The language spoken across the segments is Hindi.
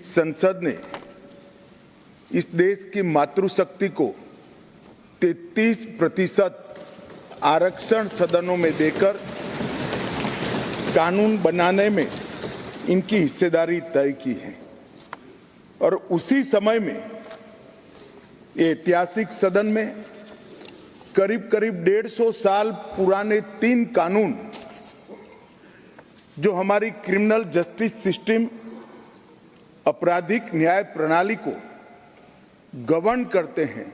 संसद ने इस देश की मातृशक्ति को 33% आरक्षण सदनों में देकर कानून बनाने में इनकी हिस्सेदारी तय की है और उसी समय में ये ऐतिहासिक सदन में करीब 150 साल पुराने 3 कानून जो हमारी क्रिमिनल जस्टिस सिस्टम, आपराधिक न्याय प्रणाली को गवर्न करते हैं,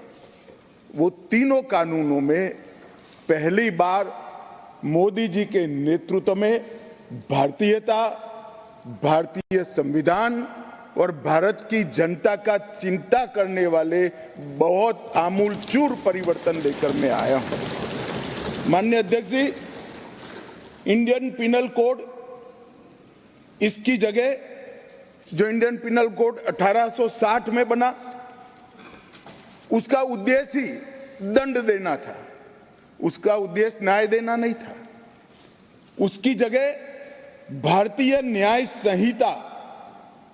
वो तीनों कानूनों में पहली बार मोदी जी के नेतृत्व में भारतीयता, भारतीय संविधान और भारत की जनता का चिंता करने वाले बहुत आमूलचूल परिवर्तन लेकर मैं आया हूं। माननीय अध्यक्ष जी, इंडियन पिनल कोड, इसकी जगह जो इंडियन पिनल कोड 1860 में बना, उसका उद्देश्य ही दंड देना था, उसका उद्देश्य न्याय देना नहीं था। उसकी जगह भारतीय न्याय संहिता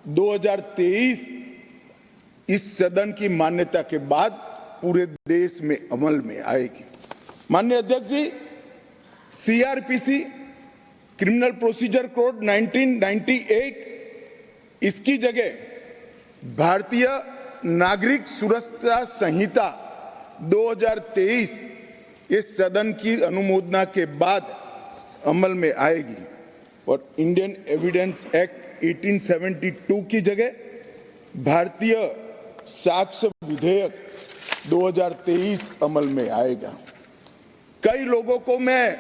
2023 इस सदन की मान्यता के बाद पूरे देश में अमल में आएगी। माननीय अध्यक्ष जी, सीआरपीसी, क्रिमिनल प्रोसीजर कोड 1998, इसकी जगह भारतीय नागरिक सुरक्षा संहिता 2023 इस सदन की अनुमोदना के बाद अमल में आएगी और इंडियन एविडेंस एक्ट 1872 की जगह भारतीय साक्ष्य विधेयक 2023 अमल में आएगा। कई लोगों को मैं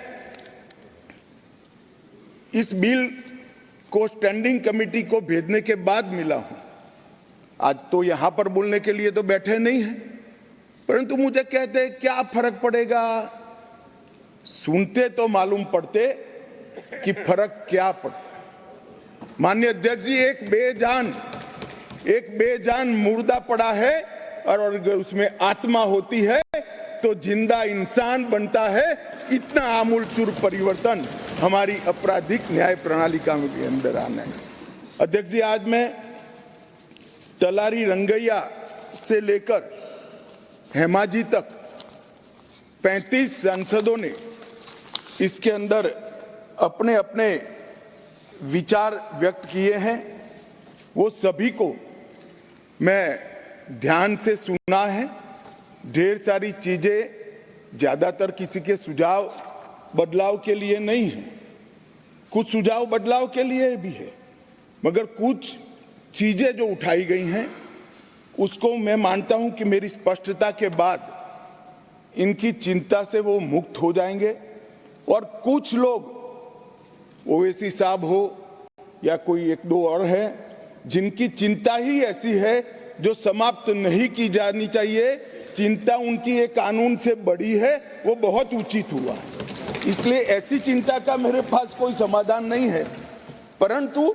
इस बिल को स्टैंडिंग कमेटी को भेजने के बाद मिला हूं। आज तो यहां पर बोलने के लिए तो बैठे नहीं हैं, परंतु मुझे कहते क्या फर्क पड़ेगा। सुनते तो मालूम पड़ते कि फर्क क्या पड़ता। माननीय अध्यक्ष जी, एक बेजान मुर्दा पड़ा है और उसमें आत्मा होती है तो जिंदा इंसान बनता है। इतना आमूलचूल परिवर्तन हमारी आपराधिक न्याय प्रणाली के अंदर आना है। अध्यक्ष जी, आज मैं तलारी रंगैया से लेकर हेमाजी तक 35 सांसदों ने इसके अंदर अपने अपने विचार व्यक्त किए हैं। वो सभी को मैं ध्यान से सुना है। ढेर सारी चीजें ज्यादातर किसी के सुझाव बदलाव के लिए नहीं है, कुछ सुझाव बदलाव के लिए भी है, मगर कुछ चीजें जो उठाई गई हैं उसको मैं मानता हूं कि मेरी स्पष्टता के बाद इनकी चिंता से वो मुक्त हो जाएंगे। और कुछ लोग, ओवैसी साहब हो या कोई 1-2 और है, जिनकी चिंता ही ऐसी है जो समाप्त नहीं की जानी चाहिए, चिंता उनकी एक कानून से बड़ी है, वो बहुत उचित हुआ है। इसलिए ऐसी चिंता का मेरे पास कोई समाधान नहीं है, परंतु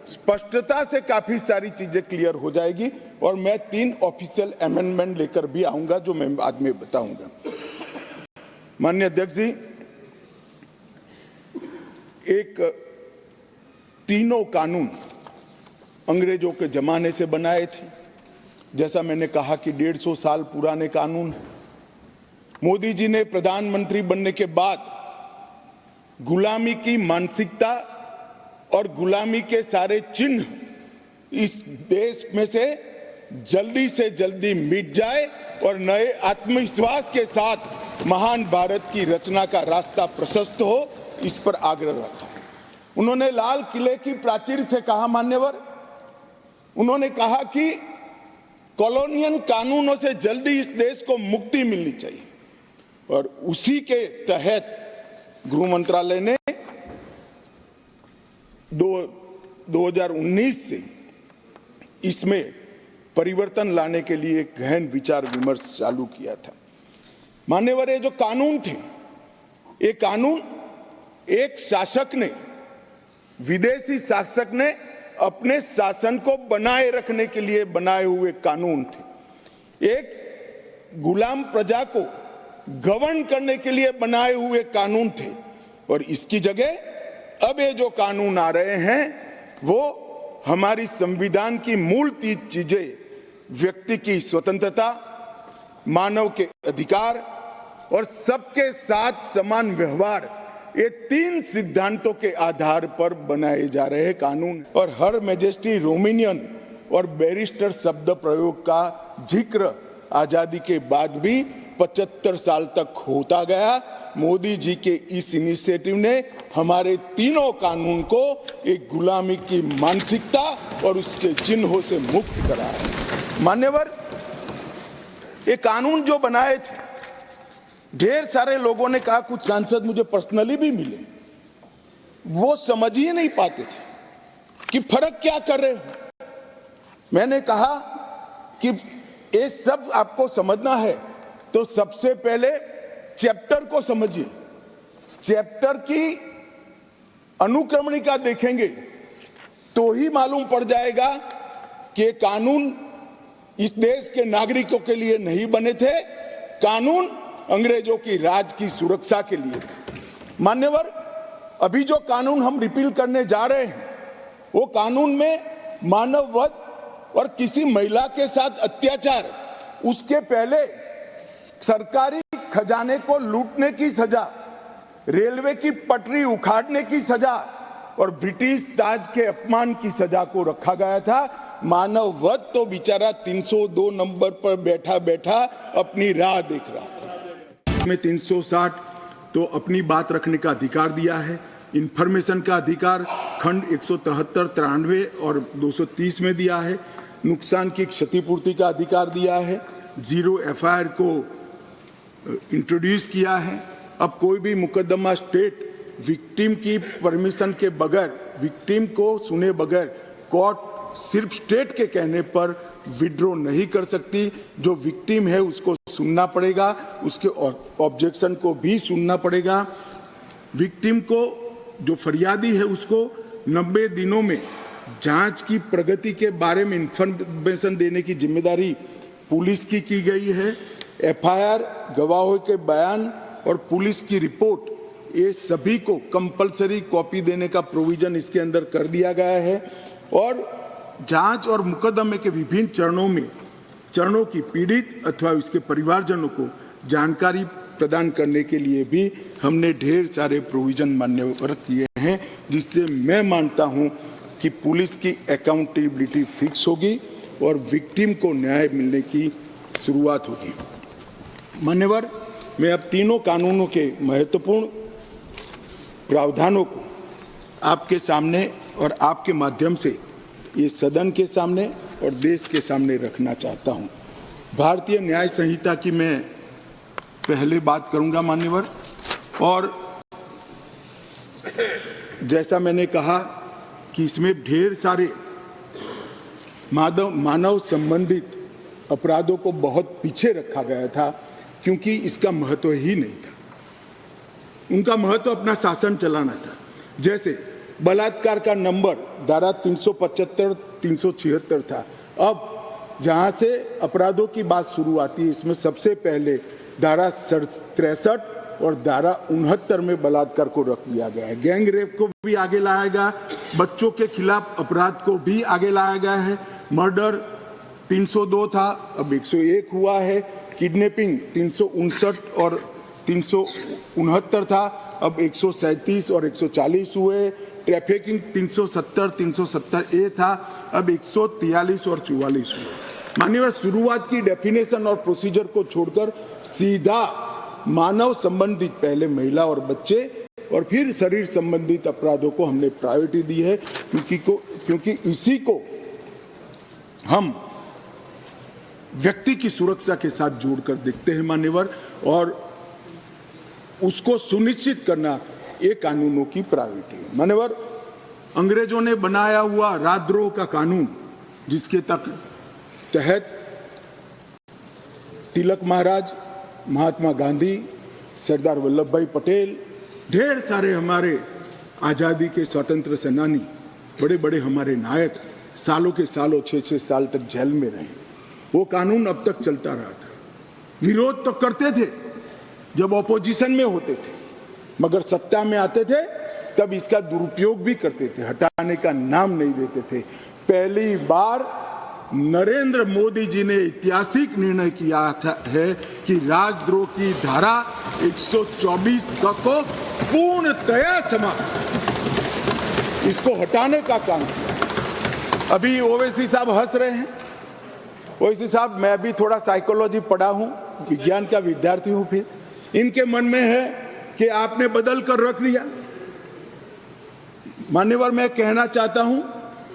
स्पष्टता से काफी सारी चीजें क्लियर हो जाएगी और मैं 3 ऑफिशियल अमेंडमेंट लेकर भी आऊंगा जो मैं बाद में बताऊंगा। माननीय अध्यक्ष जी, एक तीनों कानून अंग्रेजों के जमाने से बनाए थे। जैसा मैंने कहा कि 150 साल पुराने कानून है। मोदी जी ने प्रधानमंत्री बनने के बाद गुलामी की मानसिकता और गुलामी के सारे चिन्ह इस देश में से जल्दी मिट जाए और नए आत्मविश्वास के साथ महान भारत की रचना का रास्ता प्रशस्त हो, इस पर आग्रह रखा है। उन्होंने लाल किले की प्राचीर से कहा, मान्यवर, उन्होंने कहा कि कॉलोनियल कानूनों से जल्दी इस देश को मुक्ति मिलनी चाहिए और उसी के तहत गृह मंत्रालय ने 2019 से इसमें परिवर्तन लाने के लिए एक गहन विचार विमर्श चालू किया था। मान्यवर, ये जो कानून थे, ये कानून एक शासक ने, विदेशी शासक ने अपने शासन को बनाए रखने के लिए बनाए हुए कानून थे। एक गुलाम प्रजा को गवर्न करने के लिए बनाए हुए कानून थे और इसकी जगह अब ये जो कानून आ रहे हैं वो हमारी संविधान की मूल 3 चीजें व्यक्ति की स्वतंत्रता, मानव के अधिकार और सबके साथ समान व्यवहार, ये 3 सिद्धांतों के आधार पर बनाए जा रहे हैं कानून। और हर मैजेस्टी रोमिनियन और बैरिस्टर शब्द प्रयोग का जिक्र आजादी के बाद भी 75 साल तक होता गया। मोदी जी के इस इनिशिएटिव ने हमारे तीनों कानून को एक गुलामी की मानसिकता और उसके चिन्हों से मुक्त करा है। मान्यवर, ये कानून जो बनाए थे, ढेर सारे लोगों ने कहा, कुछ सांसद मुझे पर्सनली भी मिले, वो समझ ही नहीं पाते थे कि फर्क क्या कर रहे हो। मैंने कहा कि ये सब आपको समझना है तो सबसे पहले चैप्टर को समझिए, चैप्टर की अनुक्रमणिका देखेंगे तो ही मालूम पड़ जाएगा कि कानून इस देश के नागरिकों के लिए नहीं बने थे, कानून अंग्रेजों की राज की सुरक्षा के लिए। मान्यवर, अभी जो कानून हम रिपील करने जा रहे हैं वो कानून में मानव वध और किसी महिला के साथ अत्याचार, उसके पहले सरकारी खजाने को लूटने की सजा, रेलवे की पटरी उखाड़ने की सजा और ब्रिटिश ताज के अपमान की सजा को रखा गया था। मानव वध तो बेचारा 302 नंबर पर बैठा बैठा अपनी राह देख रहा था। में 360 तो अपनी बात रखने का अधिकार दिया है, इंफॉर्मेशन का अधिकार खंड 173, 93 और 230 में दिया है, नुकसान की क्षतिपूर्ति का अधिकार दिया है, 0 FIR को इंट्रोड्यूस किया है। अब कोई भी मुकदमा स्टेट विक्टिम की परमिशन के बगैर, विक्टिम को सुने बगैर, कोर्ट सिर्फ स्टेट के कहने पर विड्रॉ नहीं कर सकती। जो विक्टिम है उसको सुनना पड़ेगा, उसके ऑब्जेक्शन को भी सुनना पड़ेगा। विक्टिम को, जो फरियादी है, उसको 90 दिनों में जांच की प्रगति के बारे में इंफॉर्मेशन देने की जिम्मेदारी पुलिस की गई है। FIR, गवाहों के बयान और पुलिस की रिपोर्ट, ये सभी को कंपलसरी कॉपी देने का प्रोविजन इसके अंदर कर दिया गया है। और जांच और मुकदमे के विभिन्न चरणों की पीड़ित अथवा उसके परिवारजनों को जानकारी प्रदान करने के लिए भी हमने ढेर सारे प्रोविजन मान्यवर किए हैं, जिससे मैं मानता हूं कि पुलिस की अकाउंटेबिलिटी फिक्स होगी और विक्टिम को न्याय मिलने की शुरुआत होगी। मान्यवर, मैं अब तीनों कानूनों के महत्वपूर्ण प्रावधानों को आपके सामने और आपके माध्यम से ये सदन के सामने और देश के सामने रखना चाहता हूं। भारतीय न्याय संहिता की मैं पहले बात करूंगा मान्यवर, और जैसा मैंने कहा कि इसमें ढेर सारे मानव संबंधित अपराधों को बहुत पीछे रखा गया था, क्योंकि इसका महत्व ही नहीं था। उनका महत्व अपना शासन चलाना था। जैसे बलात्कार का नंबर धारा 375, 376 था। अब जहां से अपराधों की बात शुरू आती है, इसमें सबसे पहले धारा 63 और धारा 69 में बलात्कार को रख दिया गया है। गैंग रेप को भी आगे लाया गया, बच्चों के खिलाफ अपराध को भी आगे लाया गया है। मर्डर 302 था, अब 101 हुआ है। किडनैपिंग 359 और 369 था, अब 137 और 140 हुए। ट्रैफिकिंग 370, 370A था, अब 143 और 44 हुए। माननीय, शुरुआत की डेफिनेशन और प्रोसीजर को छोड़कर सीधा मानव संबंधित, पहले महिला और बच्चे और फिर शरीर संबंधित अपराधों को हमने प्रायोरिटी दी है, क्योंकि इसी को हम व्यक्ति की सुरक्षा के साथ जोड़कर देखते हैं मान्यवर, और उसको सुनिश्चित करना ये कानूनों की प्रायोरिटी है। मान्यवर, अंग्रेजों ने बनाया हुआ राजद्रोह का कानून, जिसके तहत तिलक महाराज, महात्मा गांधी, सरदार वल्लभ भाई पटेल, ढेर सारे हमारे आज़ादी के स्वतंत्र सेनानी, बड़े बड़े हमारे नायक सालों के सालों 6-6 साल तक जेल में रहे। वो कानून अब तक चलता रहा था। विरोध तो करते थे जब ऑपोजिशन में होते थे, मगर सत्ता में आते थे तब इसका दुरुपयोग भी करते थे, हटाने का नाम नहीं देते थे। पहली बार नरेंद्र मोदी जी ने ऐतिहासिक निर्णय किया है कि राजद्रोह की धारा 124 को पूर्णतया समाप्त, इसको हटाने का काम किया। अभी ओवैसी साहब हंस रहे हैं। ओवैसी साहब, मैं भी थोड़ा साइकोलॉजी पढ़ा हूं, विज्ञान का विद्यार्थी हूं। फिर इनके मन में है कि आपने बदल कर रख दिया। मान्यवर, मैं कहना चाहता हूं,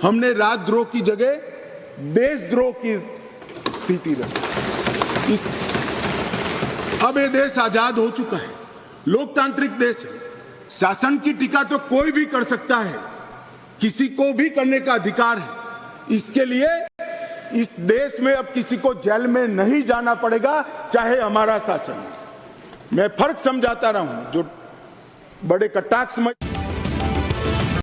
हमने राजद्रोह की जगह देशद्रोह की स्थिति रखी। अब ये देश आजाद हो चुका है, लोकतांत्रिक देश है। शासन की टीका तो कोई भी कर सकता है, किसी को भी करने का अधिकार है। इसके लिए इस देश में अब किसी को जेल में नहीं जाना पड़ेगा, चाहे हमारा शासन। मैं फर्क समझाता रहा हूं, जो बड़े कटाक्ष समझ